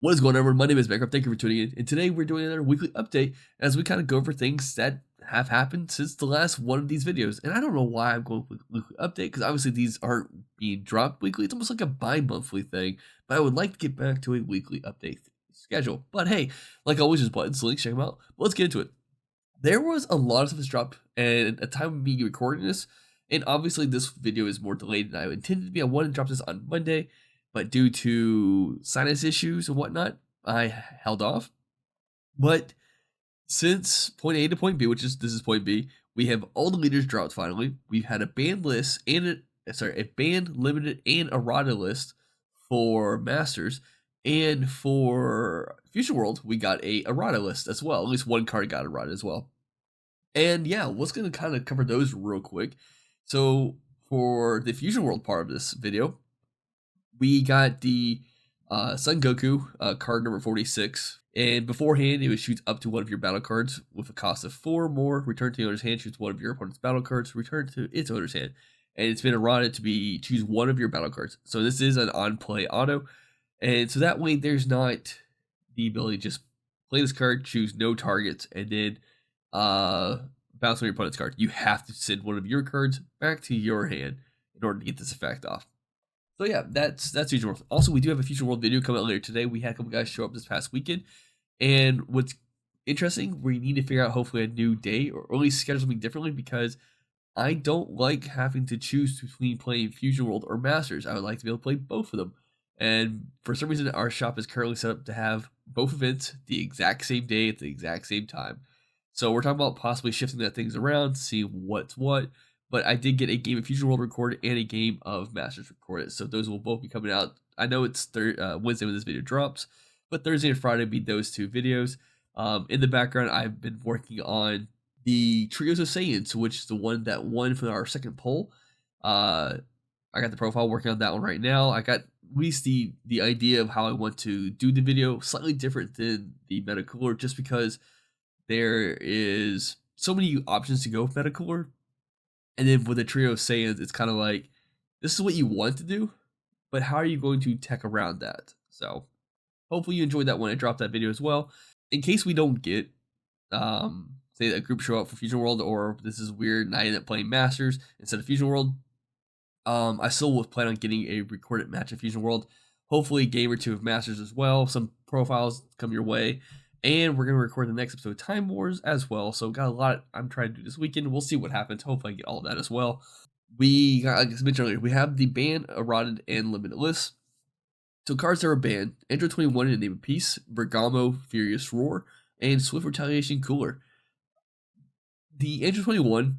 What is going on, everyone? My name is Baker. Thank you for tuning in. And today we're doing another weekly update as we kind of go over things that have happened since the last one of these videos. And I don't know why I'm going with weekly update because obviously these aren't being dropped weekly. It's almost like a bi-monthly thing. But I would like to get back to a weekly update schedule. But hey, like always, just buttons, links, check them out. But let's get into it. There was a lot of stuff that's dropped, and a time of me recording this, and obviously this video is more delayed than I intended to be. I wanted to drop this on Monday, but due to sinus issues and whatnot, I held off. But since point A to point B, which is this is point B, we have all the leaders dropped finally. We've had a banned list and a banned, limited, and errata list for Masters. And for Future World, we got a errata list as well. At least one card got errata as well. And yeah, let's gonna kind of cover those real quick. So for the Fusion World part of this video, we got the Son Goku card number 46. And beforehand, it would shoot up to one of your battle cards with a cost of 4 more. Return to the owner's hand, shoots one of your opponent's battle cards, return to its owner's hand. And it's been eroded to be choose one of your battle cards. So this is an on-play auto. And so that way there's not the ability to just play this card, choose no targets, and then bounce on your opponent's card. You have to send one of your cards back to your hand in order to get this effect off. So yeah, that's Future World. Also, we do have a Future World video coming out later today. We had a couple guys show up this past weekend. And what's interesting, we need to figure out hopefully a new day or at least schedule something differently because I don't like having to choose between playing Fusion World or Masters. I would like to be able to play both of them. And for some reason, our shop is currently set up to have both events the exact same day at the exact same time. So we're talking about possibly shifting that things around, see what's what. But I did get a game of Fusion World recorded and a game of Masters recorded. So those will both be coming out. I know it's Wednesday when this video drops, but Thursday and Friday will be those two videos. In the background, I've been working on the Trios of Saiyans, which is the one that won for our second poll. I got the profile working on that one right now. I got at least the idea of how I want to do the video, slightly different than the Meta Cooler, just because there is so many options to go with Meta Cooler. And then with the Trio of Saiyans, it's kind of like, this is what you want to do, but how are you going to tech around that? So hopefully you enjoyed that when I dropped that video as well. In case we don't get, say a group show up for Fusion World, or this is weird and I end up playing Masters instead of Fusion World, I still will plan on getting a recorded match of Fusion World. Hopefully a game or two of Masters as well. Some profiles come your way. And we're going to record the next episode of Time Wars as well. So got a lot I'm trying to do this weekend. We'll see what happens. Hopefully I get all of that as well. We got, like I mentioned earlier, we have the banned, eroded, and limited list. So cards that are banned: Android 21 in the Name of Peace, Bergamo, Furious Roar, and Swift Retaliation Cooler. The Android 21,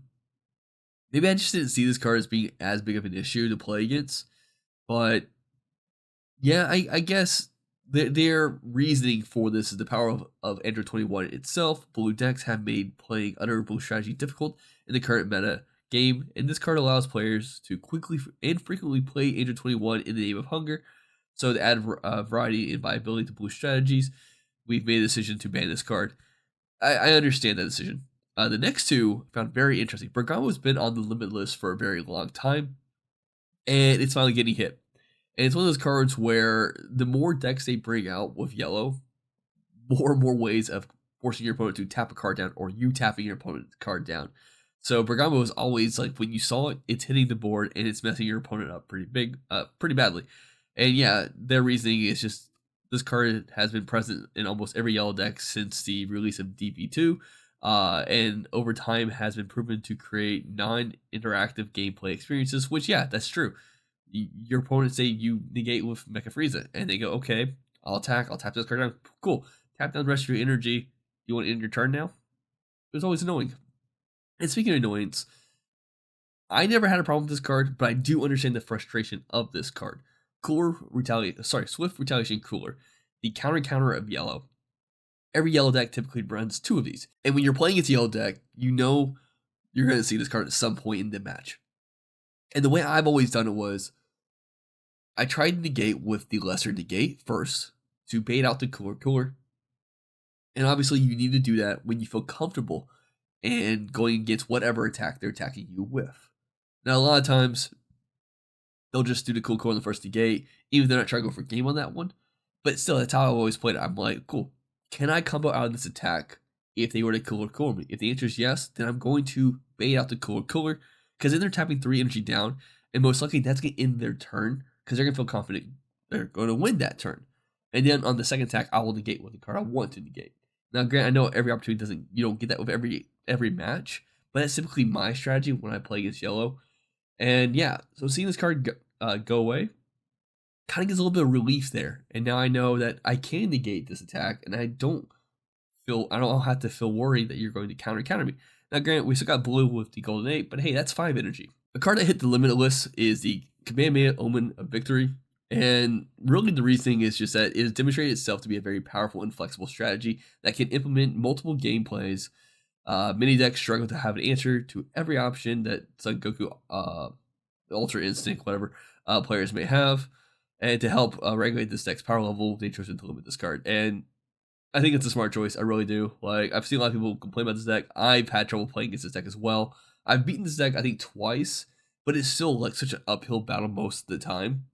maybe I just didn't see this card as being as big of an issue to play against. But yeah, I guess their reasoning for this is the power of Android 21 itself. Blue decks have made playing under blue strategy difficult in the current meta game, and this card allows players to quickly and frequently play Android 21 in the name of hunger. So to add variety and viability to blue strategies, we've made a decision to ban this card. I understand that decision. The next two I found very interesting. Bergamo's been on the limit list for a very long time, and it's finally getting hit. And it's one of those cards where the more decks they bring out with yellow, more and more ways of forcing your opponent to tap a card down or you tapping your opponent's card down. So Bergamo is always like, when you saw it, it's hitting the board and it's messing your opponent up pretty badly. And yeah, their reasoning is just this card has been present in almost every yellow deck since the release of DP2, and over time has been proven to create non-interactive gameplay experiences, which, yeah, that's true. Your opponent say you negate with Mecha Frieza, and they go, okay, I'll attack, I'll tap this card down. Cool. Tap down the rest of your energy. You want to end your turn now? It was always annoying. And speaking of annoyance, I never had a problem with this card, but I do understand the frustration of this card. Swift Retaliation Cooler. The counter of yellow. Every yellow deck typically runs 2 of these. And when you're playing against yellow deck, you know you're going to see this card at some point in the match. And the way I've always done it was, I tried to negate with the lesser negate first to bait out the cooler. And obviously you need to do that when you feel comfortable and going against whatever attack they're attacking you with. Now, a lot of times they'll just do the cool on the first negate, even if they're not trying to go for game on that one. But still, that's how I've always played it. I'm like, cool. Can I combo out of this attack if they were to Cooler Cooler me? If the answer is yes, then I'm going to bait out the Cooler Cooler because then they're tapping 3 energy down, and most likely that's going to end their turn because they're going to feel confident they're going to win that turn. And then on the second attack, I will negate with the card I want to negate. Now, Grant, I know every opportunity doesn't, you don't get that with every match, but that's typically my strategy when I play against yellow. And yeah, so seeing this card go away kind of gives a little bit of relief there. And now I know that I can negate this attack, and I don't have to feel worried that you're going to counter me. Now, granted, we still got blue with the Golden 8, but hey, that's 5 energy. The card that hit the limitless is the Kamehameha Omen of Victory. And really the reasoning is just that it has demonstrated itself to be a very powerful and flexible strategy that can implement multiple gameplays. Many decks struggle to have an answer to every option that Son Goku, Ultra Instinct, whatever, players may have. And to help regulate this deck's power level, they chose to limit this card. And I think it's a smart choice. I really do. Like, I've seen a lot of people complain about this deck. I've had trouble playing against this deck as well. I've beaten this deck, I think, twice, but it's still like such an uphill battle most of the time.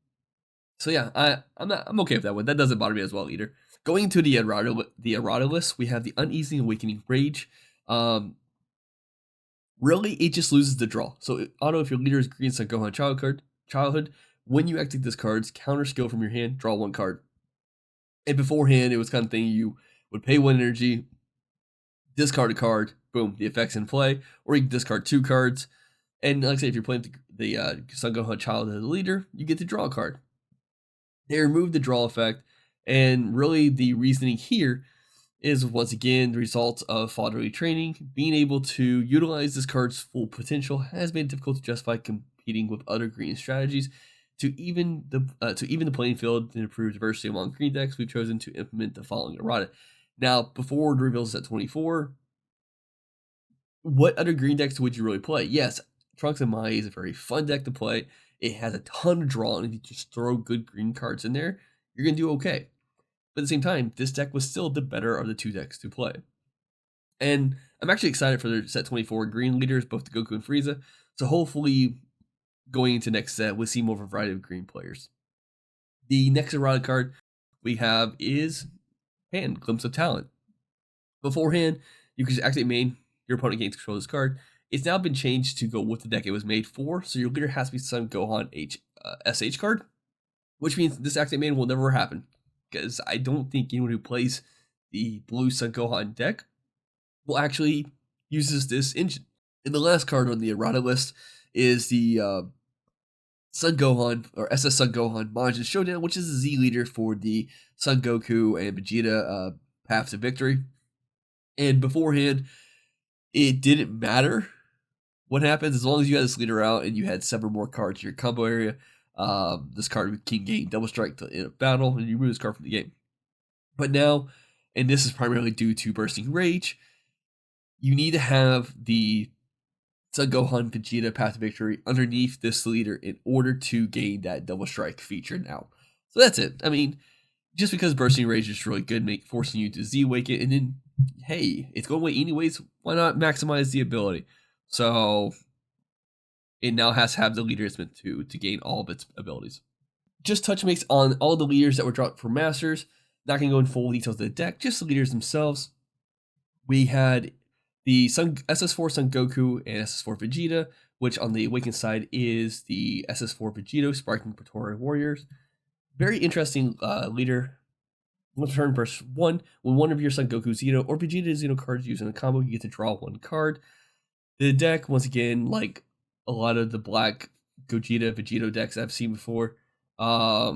So yeah, I'm okay with that one. That doesn't bother me as well either. Going into the errata list, we have the Uneasy Awakening Rage. Really, it just loses the draw. So auto, if your leader is Green Son Gohan Childhood, when you activate this card's counter skill from your hand, draw 1 card. And beforehand, it was kind of thing you would pay 1 energy, discard a card, boom, the effect's in play, or you can discard 2 cards. And like I say, if you're playing the Son Gohan Childhood as a leader, you get to draw a card. They removed the draw effect, and really the reasoning here is once again the result of fatherly training. Being able to utilize this card's full potential has made it difficult to justify competing with other green strategies. To even the playing field and improve diversity among green decks, we've chosen to implement the following errata. Now, before the reveals at 24, what other green decks would you really play? Yes, Trunks and Mai is a very fun deck to play. It has a ton of draw, and if you just throw good green cards in there, you're going to do okay. But at the same time, this deck was still the better of the 2 decks to play. And I'm actually excited for their set 24 green leaders, both the Goku and Frieza. So hopefully, going into next set, we'll see more of a variety of green players. The next errata card we have is Hand, Glimpse of Talent. Beforehand, you could just activate main, your opponent gains control of this card. It's now been changed to go with the deck it was made for, so your leader has to be Son Gohan SH card, which means this activate main will never happen, because I don't think anyone who plays the blue Son Gohan deck will actually uses this engine. And the last card on the errata list is the Son Gohan, or SS Son Gohan Majin Showdown, which is the Z leader for the Son Goku and Vegeta Path to Victory. And beforehand, it didn't matter what happens as long as you had this leader out and you had 7 more cards in your combo area. This card can gain double strike in a battle, and you remove this card from the game. But now, and this is primarily due to Bursting Rage, you need to have the Son Gohan Vegeta Path to Victory underneath this leader in order to gain that double strike feature now. So that's it. I mean, just because Bursting Rage is really good, forcing you to Z-Wake it, and then, hey, it's going away anyways, why not maximize the ability? So it now has to have the leader it's meant to gain all of its abilities. Just touch base on all the leaders that were dropped for Masters. Not going to go in full details of the deck, just the leaders themselves. We had the SS4 Son Goku and SS4 Vegeta, which on the Awakened side is the SS4 Vegito Sparking Praetorian Warriors. Very interesting leader. Once turn burst 1, when one of your Son Goku Zeno or Vegeta Zeno cards used in a combo, you get to draw 1 card. The deck, once again, like a lot of the black Gogeta Vegito decks I've seen before, at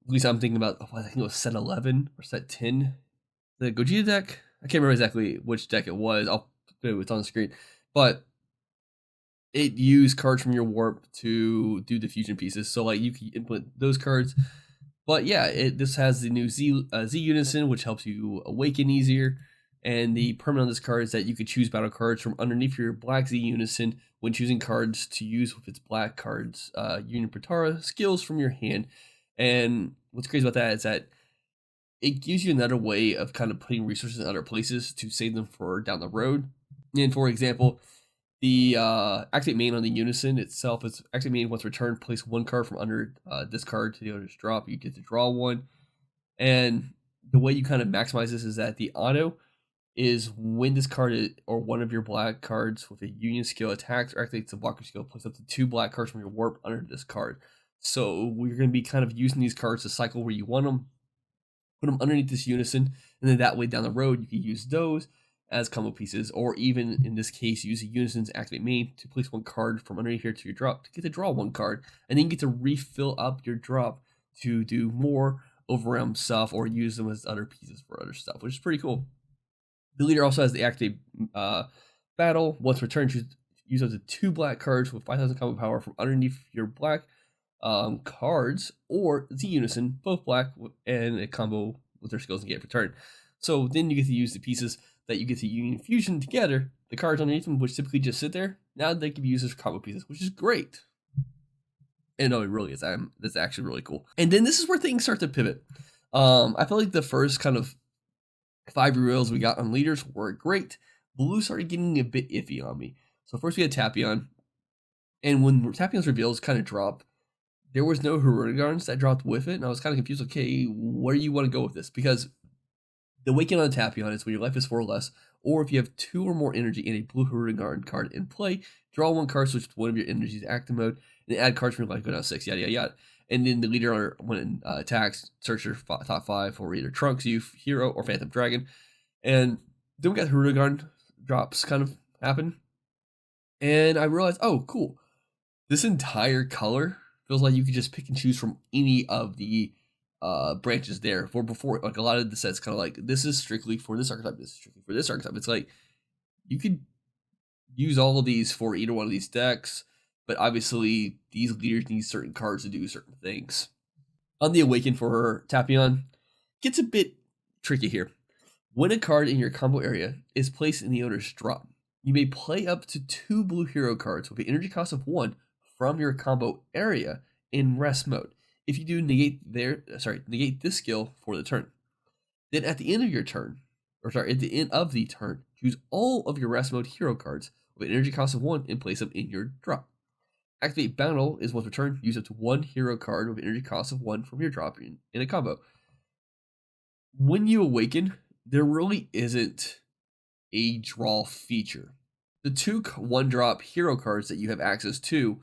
least I'm thinking about, I think it was set 11 or set 10. The Gogeta deck, I can't remember exactly which deck it was. I'll put it on the screen. But it used cards from your warp to do the fusion pieces. So like you can implement those cards. But yeah, this has the new Z Unison, which helps you awaken easier. And the permanent on this card is that you could choose battle cards from underneath your black Z Unison when choosing cards to use with its black cards, Union Protara skills from your hand. And what's crazy about that is that it gives you another way of kind of putting resources in other places to save them for down the road. And for example, the activate main on the Unison itself is activate main once returned. Place 1 card from under this card to the other's drop. You get to draw 1. And the way you kind of maximize this is that the auto is when this card or one of your black cards with a union skill attacks or activates the blocker skill, place up to 2 black cards from your warp under this card. So we're going to be kind of using these cards to cycle where you want them, put them underneath this unison, and then that way down the road you can use those as combo pieces, or even in this case use a unison's activate main to place 1 card from underneath here to your drop to get to draw 1 card, and then you get to refill up your drop to do more overwhelm stuff or use them as other pieces for other stuff, which is pretty cool. The leader also has the activate battle. Once returned, use up to 2 black cards with 5,000 combo power from underneath your black cards, or the unison, both black, and a combo with their skills and get returned. So then you get to use the pieces that you get to union fusion together, the cards underneath them, which typically just sit there. Now they can be used as combo pieces, which is great. And no, it really is. That's actually really cool. And then this is where things start to pivot. I feel like the first kind of 5 reveals we got on leaders were great. Blue started getting a bit iffy on me. So first we had Tapion, and when Tapion's reveals kind of dropped, there was no Herodigarns that dropped with it, and I was kind of confused. Okay, where do you want to go with this? Because the Awaken on Tapion is when your life is 4 or less, or if you have 2 or more energy in a blue Herodigarn card in play, draw 1 card, switch to one of your energies to active mode, and add cards from your life, go down 6, yada yada yada. And then the leader, when it attacks, search your top 5 for either Trunks, Youth, Hero, or Phantom Dragon. And then we got Herodigarn drops kind of happen. And I realized, oh, cool. This entire color feels like you could just pick and choose from any of the branches there. For before, like a lot of the sets kind of like, this is strictly for this archetype, this is strictly for this archetype. It's like, you could use all of these for either one of these decks, but obviously these leaders need certain cards to do certain things. On the Awaken for Tapion, gets a bit tricky here. When a card in your combo area is placed in the owner's drop, you may play up to 2 blue hero cards with an energy cost of 1 from your combo area in rest mode. If you do, negate this skill for the turn. Then at the end of your turn, at the end of the turn, choose all of your rest mode hero cards with an energy cost of 1 and place them in your drop. Activate Battle is once returned, use up to 1 hero card with an energy cost of 1 from your drop in a combo. When you awaken, there really isn't a draw feature. The 2 1-drop hero cards that you have access to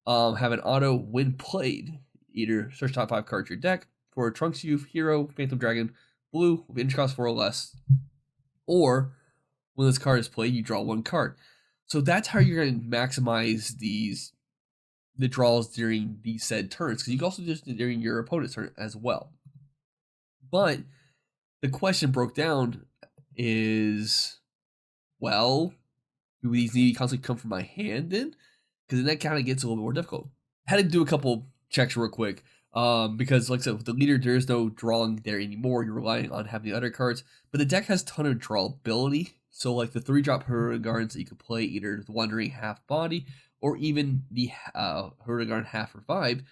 have an auto when played. Either search top 5 cards your deck for Trunks, Youth, Hero, Phantom Dragon, blue with energy cost 4 or less, or when this card is played, you draw 1 card. So that's how you're going to maximize the draws during these said turns, because you can also do this during your opponent's turn as well. But the question broke down is, well, do these need to constantly come from my hand then? Because then that kind of gets a little bit more difficult. Had to do a couple checks real quick, because like I said, with the leader, there is no drawing there anymore. You're relying on having the other cards, but the deck has a ton of drawability. So like the 3-drop Herodigarns that you could play, either the Wandering Half Body or even the Herodigarn Half Revive,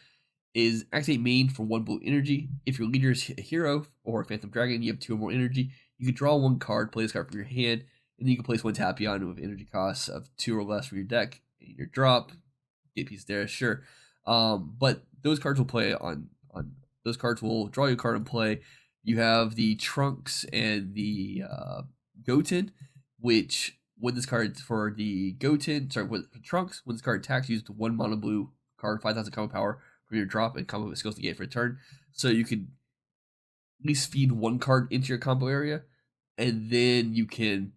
is activate main for 1 blue energy. If your leader is a hero or a Phantom Dragon, you have 2 or more energy, you can draw 1 card, play this card from your hand, and then you can place 1 Tapion with energy costs of 2 or less from your deck in your drop. Get a piece there, sure. But those cards will play on those cards will draw you a card and play. You have the Trunks and the Goten, which when this card for the with Trunks, when this card attacks, use the 1 mono blue card, 5,000 combo power from your drop and combo with skills to get for a turn. So you can at least feed 1 card into your combo area, and then you can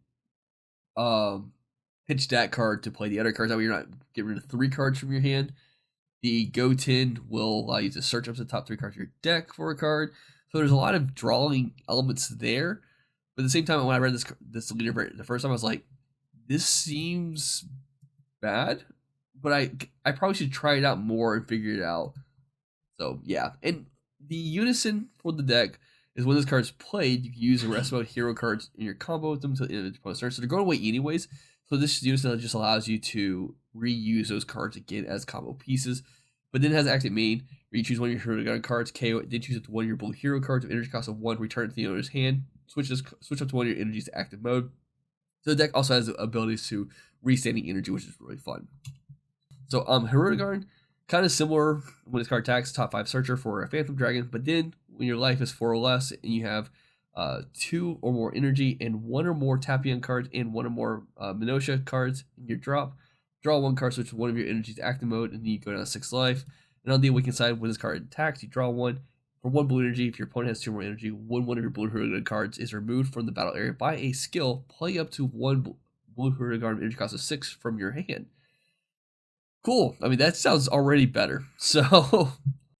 pitch that card to play the other cards. That way you're not getting rid of 3 cards from your hand. The Goten will allow you to search up to the top 3 cards of your deck for a card. So there's a lot of drawing elements there. But at the same time, when I read this leader the first time, I was like, this seems bad. But I probably should try it out more and figure it out. So yeah. And the unison for the deck is when this card's played, you can use the rest mode hero cards in your combo with them until the end of the opponent's turn. So they're going away anyways. So this unison just allows you to reuse those cards again as combo pieces. But then it has active main, where you choose 1 of your hero cards, KO it, then choose up to 1 of your blue hero cards with energy cost of 1, return it to the owner's hand, switch up to 1 of your energies to active mode. So the deck also has the abilities to restanding energy, which is really fun. So Herodigarn, kind of similar when this card attacks, top 5 searcher for a Phantom Dragon, but then when your life is 4 or less, and you have 2 or more energy and 1 or more Tapion cards and 1 or more Minutia cards in your drop, draw 1 card, switch one of your energies to active mode, and then you go down to 6 life. And on the awakened side, when this card attacks, you draw 1. For 1 blue energy, if your opponent has 2 more energy, when one of your blue Hurrigan cards is removed from the battle area by a skill, play up to 1 blue Hurrigan energy cost of 6 from your hand. Cool. I mean, that sounds already better. So,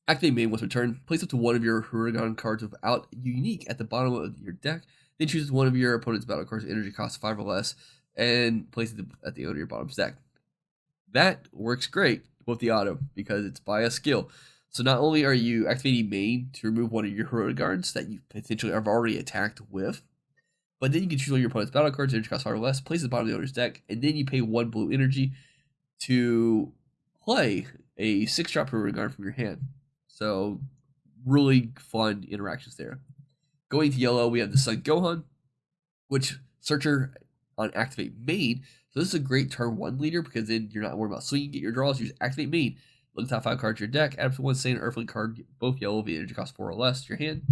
activate main once per turn. Place up to 1 of your Hurrigan cards without unique at the bottom of your deck. Then choose 1 of your opponent's battle cards, energy cost 5 or less, and place it at the end of your bottom deck. That works great with the auto because it's by a skill. So not only are you activating main to remove 1 of your hero cards that you potentially have already attacked with, but then you can choose one of your opponent's battle cards, energy cost 5 or less, place it at the bottom of the owner's deck, and then you pay 1 blue energy to play a 6-drop hero guard from your hand. So really fun interactions there. Going to yellow, we have the Sun Gohan, which Searcher on activate main. So this is a great turn 1 leader because then you're not worried about swinging, get your draws, you just activate main. Look at the top 5 cards of your deck, add up to 1 Saiyan Earthling card, both yellow, the energy cost 4 or less to your hand.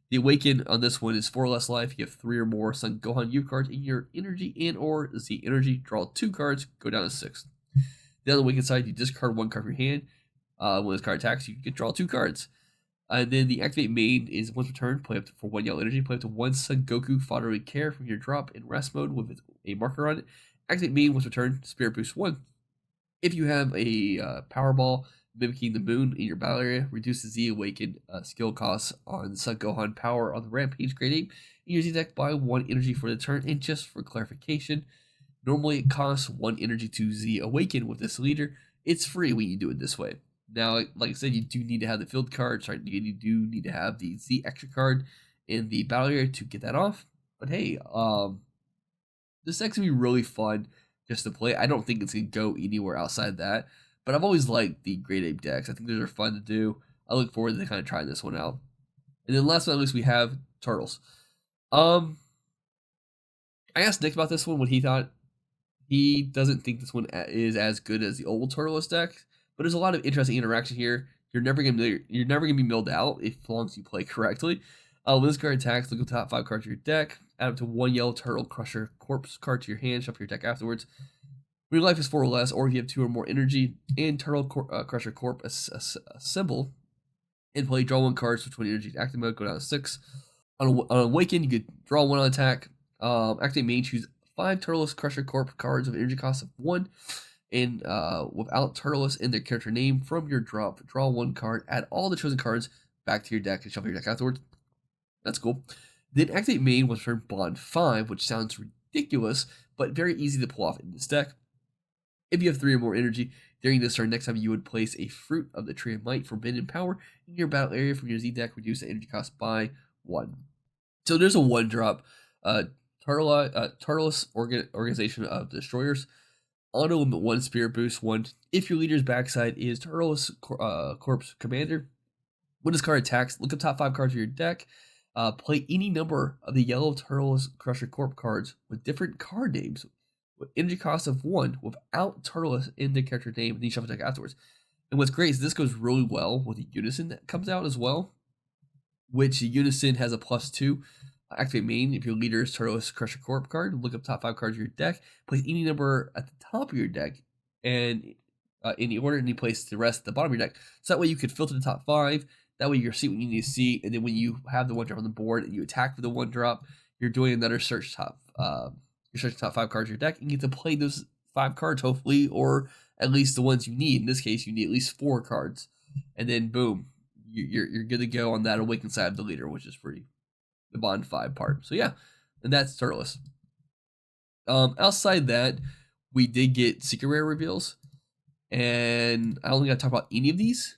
The Awaken on this one is 4 or less life. You have 3 or more Sun Gohan U cards in your energy and or Z energy. Draw 2 cards, go down to 6. Then on the Awaken side, you discard 1 card from your hand. When this card attacks, you can draw 2 cards. And then the activate main is once per turn, play up to, for 1 yellow energy, play up to 1 Son Goku Fatherly Care from your drop in rest mode with a marker on it. Activate main once per turn, Spirit Boost 1. If you have a Power Ball mimicking the moon in your battle area, reduce the Z Awaken skill costs on Son Gohan Power on the Rampage grade 8 in your Z deck by 1 energy for the turn. And just for clarification, normally it costs 1 energy to Z Awaken with this leader. It's free when you do it this way. Now, like I said, you do need to have the field cards, right? You do need to have the Z extra card in the battle area to get that off. But hey, this deck's gonna be really fun just to play. I don't think it's gonna go anywhere outside that. But I've always liked the Great Ape decks. I think those are fun to do. I look forward to kind of trying this one out. And then last but not least, we have Turtles. I asked Nick about this one, what he thought. He doesn't think this one is as good as the old Turtles deck. But there's a lot of interesting interaction here. You're never gonna be milled out as long as you play correctly. When this card attacks, look at the top 5 cards of your deck. Add up to 1 yellow Turtle Crusher Corpse card to your hand. Shuffle your deck afterwards. When your life is 4 or less, or if you have 2 or more energy, and Turtle Crusher Corp assemble, and play, draw 1 card, switch 1 energy to active mode, go down to 6. On Awaken, you could draw 1 on attack. Activate main, choose 5 Turtles Crusher Corp cards of energy cost of 1. And without Turtles in their character name from your drop, draw 1 card, add all the chosen cards back to your deck, and shuffle your deck afterwards. That's cool. Then activate main was for Bond 5, which sounds ridiculous, but very easy to pull off in this deck. If you have 3 or more energy, during this turn, next time you would place a Fruit of the Tree of Might, Forbidden Power, in your battle area from your Z deck, reduce the energy cost by 1. So there's a 1-drop Turtles Organization of Destroyers. Auto limit 1, Spirit Boost 1. If your leader's backside is Turtles Corpse Commander, when this card attacks, look up top 5 cards of your deck. Play any number of the yellow Turtles Crusher Corp cards with different card names with energy cost of 1 without Turtles in the character name, and then you shuffle deck afterwards. And what's great is this goes really well with the Unison that comes out as well, which Unison has a +2. Activate main if your leader is Turtles Crusher Corp card. Look up top 5 cards of your deck. Place any number at the top of your deck and in the order, and you place the rest at the bottom of your deck. So that way you could filter the top 5. That way you're seeing what you need to see, and then when you have the 1-drop on the board and you attack with the 1-drop, you're doing another search top. You're searching top 5 cards of your deck, and you get to play those 5 cards hopefully, or at least the ones you need. In this case, you need at least 4 cards, and then boom, you're good to go on that Awakened side of the leader, which is pretty. The Bond 5 part. So yeah, and that's Turtles. Outside that, we did get secret rare reveals, and I don't think I talk about any of these.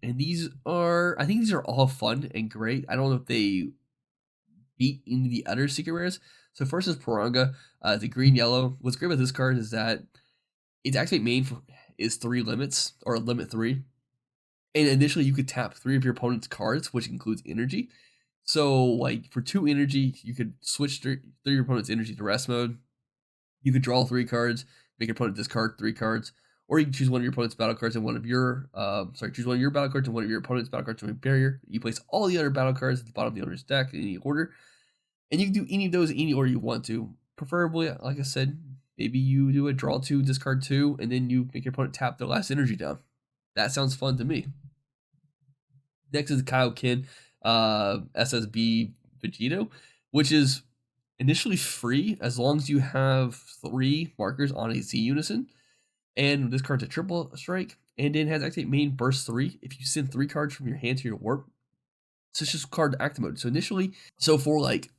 And I think these are all fun and great. I don't know if they beat any of the other secret rares. So first is Piranga, the green yellow. What's great about this card is that its activate main is 3 limits, or limit 3. And initially you could tap 3 of your opponent's cards, which includes energy. So, like, for 2 energy, you could switch 3 of your opponent's energy to rest mode. You could draw 3 cards, make your opponent discard 3 cards, Or you can choose one of your opponent's battle cards and one of your, choose one of your battle cards and one of your opponent's battle cards from a barrier. You place all the other battle cards at the bottom of the owner's deck in any order, and you can do any of those in any order you want to. Preferably, like I said, maybe you do a draw 2, discard 2, and then you make your opponent tap their last energy down. That sounds fun to me. Next is Kaioken SSB Vegito, which is initially free as long as you have 3 markers on a Z unison. And this card's a triple strike, and it has activate main burst 3 if you send 3 cards from your hand to your warp. So it's just card active mode. So initially, for like,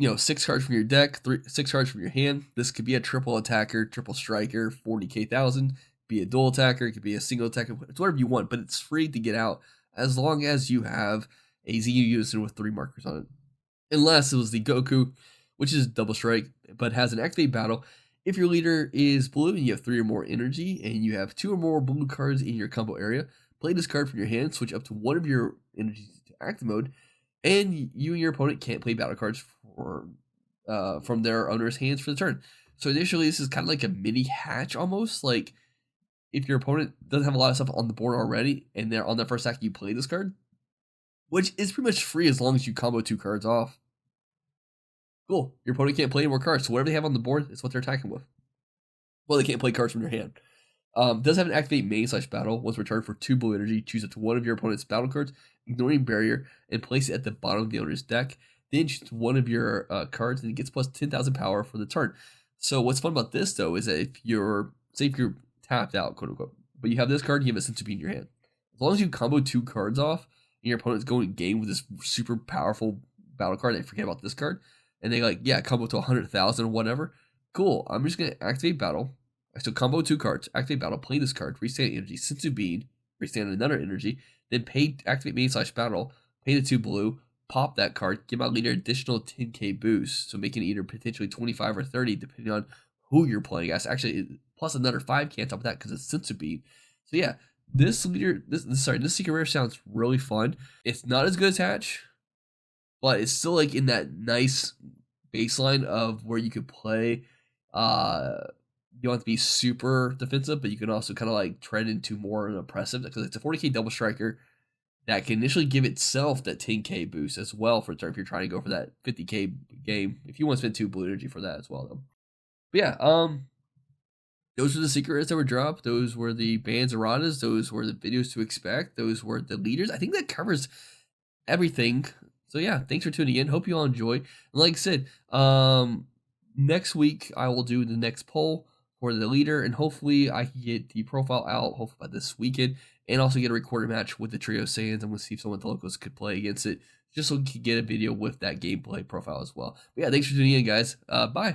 6 cards from your deck, 6 cards from your hand, this could be a triple attacker, triple striker, 40k 1000, be a dual attacker, it could be a single attacker, it's whatever you want, but it's free to get out as long as you have a ZU unison with 3 markers on it. Unless it was the Goku, which is double strike, but has an activate battle. If your leader is blue and you have 3 or more energy, and you have 2 or more blue cards in your combo area, play this card from your hand, switch up to one of your energies to active mode, and you and your opponent can't play battle cards from their owner's hands for the turn. So initially, this is kind of like a mini hatch almost. Like if your opponent doesn't have a lot of stuff on the board already, and they're on their first act, you play this card, which is pretty much free as long as you combo 2 cards off. Cool. Your opponent can't play any more cards, so whatever they have on the board is what they're attacking with. Well, they can't play cards from their hand. Does have an activate main/battle. Once returned for 2 blue energy, choose up to one of your opponent's battle cards, ignoring barrier, and place it at the bottom of the owner's deck. Then choose one of your cards, and it gets plus 10,000 power for the turn. So what's fun about this though is that if you're tapped out, quote unquote, but you have this card, you have a sense to be in your hand. As long as you combo 2 cards off, and your opponent's going game with this super powerful battle card, they forget about this card, and they combo to 100,000 or whatever. Cool. I'm just gonna activate battle. So combo 2 cards, activate battle, play this card, restand energy, Sensu Bean, restand another energy, then pay activate main/battle, pay the 2 blue, pop that card, give my leader additional 10k boost, so making it either potentially 25 or 30 depending on who you're playing as. Actually, plus another 5k on top of that because it's Sensu Bean. So yeah, this secret rare sounds really fun. It's not as good as Hatch, but it's still like in that nice baseline of where you could play. You don't have to be super defensive, but you can also kind of like tread into more an oppressive, because it's a 40k double striker that can initially give itself that 10k boost as well for a turn if you're trying to go for that 50k game. If you want to spend 2 blue energy for that as well, though. But yeah, those were the secret rares that were dropped. Those were the bans erratas. Those were the videos to expect. Those were the leaders. I think that covers everything. So yeah, thanks for tuning in. Hope you all enjoy. And like I said, next week I will do the next poll for the leader, and hopefully I can get the profile out hopefully by this weekend, and also get a recorded match with the Trio Saiyans. I'm going to see if someone at the locals could play against it, just so we can get a video with that gameplay profile as well. But yeah, thanks for tuning in, guys. Bye.